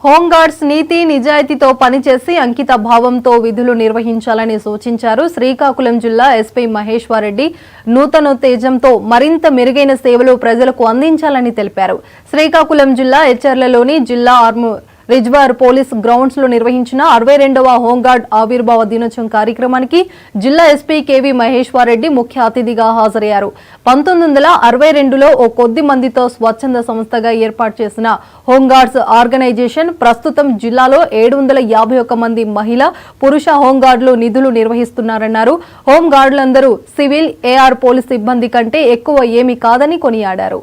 హోంగార్డ్స్ నీతి నిజాయితీతో పనిచేసి అంకిత భావంతో విధులు నిర్వహించాలని సూచించారు. శ్రీకాకుళం జిల్లా ఎస్పీ మహేశ్వరరెడ్డి నూతనోత్తేజంతో మరింత మెరుగైన సేవలు ప్రజలకు అందించాలని తెలిపారు. శ్రీకాకుళం జిల్లా ఎచ్చర్లలోని జిల్లా రిజ్వార్ పోలీస్ గ్రౌండ్స్ లో నిర్వహించిన 62వ హోంగార్డ్ ఆవిర్భావ దినోత్సవం కార్యక్రమానికి జిల్లా ఎస్పీ కేవీ మహేశ్వరరెడ్డి ముఖ్య అతిథిగా హాజరయ్యారు. 1962లో ఓ కొద్ది మందితో స్వచ్ఛంద సంస్థగా ఏర్పాటు చేసిన హోంగార్డ్స్ ఆర్గనైజేషన్ ప్రస్తుతం జిల్లాలో 751 మంది మహిళా పురుష హోంగార్డులు నిధులు నిర్వహిస్తున్నారన్నారు. హోంగార్డులందరూ సివిల్ ఏఆర్ పోలీస్ సిబ్బంది కంటే ఎక్కువ ఏమీ కాదని కొనియాడారు.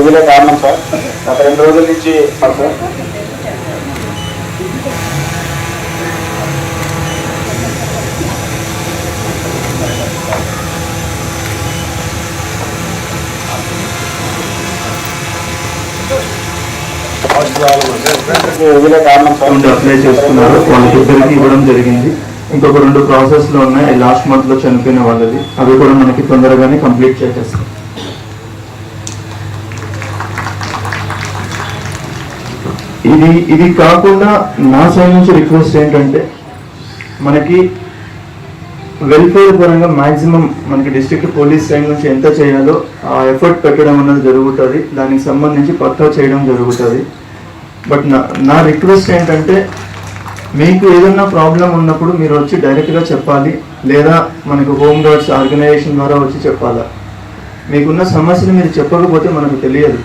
ఇదే కారణం సార్. గత 2 రోజుల నుంచి సార్ ఇదే కారణం సార్. అప్లై చేస్తున్నారు, వాళ్ళకి ఇద్దరికి ఇవ్వడం జరిగింది. ఇంకొక 2 ప్రాసెస్ లో ఉన్నాయి. లాస్ట్ మంత్ లో చనిపోయిన వాళ్ళది, అవి కూడా మనకి తొందరగానే కంప్లీట్ చేసేస్తాం. ఇది కాకుండా నా సైడ్ నుంచి రిక్వెస్ట్ ఏంటంటే, మనకి వెల్ఫేర్ పరంగా మాక్సిమం మనకి డిస్ట్రిక్ట్ పోలీస్ సైడ్ నుంచి ఎంత చేయాలో ఆ ఎఫర్ట్ పెట్టడం అన్నది జరుగుతుంది. దానికి సంబంధించి పక్కా చేయడం జరుగుతుంది. బట్ నా రిక్వెస్ట్ ఏంటంటే, మీకు ఏదన్నా ప్రాబ్లం ఉన్నప్పుడు మీరు వచ్చి డైరెక్ట్గా చెప్పాలి, లేదా మనకు హోమ్ గార్డ్స్ ఆర్గనైజేషన్ ద్వారా వచ్చి చెప్పాలా. మీకున్న సమస్యలు మీరు చెప్పకపోతే మనకు తెలియదు.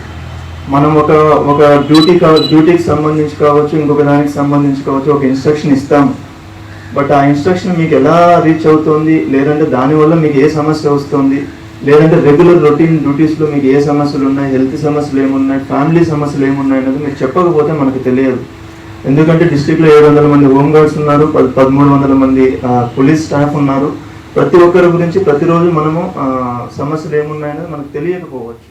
మనం ఒక డ్యూటీకి సంబంధించి కావచ్చు, ఇంకొక దానికి సంబంధించి కావచ్చు, ఒక ఇన్స్ట్రక్షన్ ఇస్తాము. బట్ ఆ ఇన్స్ట్రక్షన్ మీకు ఎలా రీచ్ అవుతుంది, లేదంటే దానివల్ల మీకు ఏ సమస్య వస్తుంది, లేదంటే రెగ్యులర్ రొటీన్ డ్యూటీస్లో మీకు ఏ సమస్యలు ఉన్నాయి, హెల్త్ సమస్యలు ఏమున్నాయి, ఫ్యామిలీ సమస్యలు ఏమున్నాయి అనేది మీరు చెప్పకపోతే మనకు తెలియదు. ఎందుకంటే డిస్ట్రిక్ట్లో 700 మంది హోమ్ గార్డ్స్ ఉన్నారు, 1300 మంది పోలీస్ స్టాఫ్ ఉన్నారు. ప్రతి ఒక్కరి గురించి ప్రతిరోజు మనము సమస్యలు ఏమున్నాయనేది మనకు తెలియకపోవచ్చు.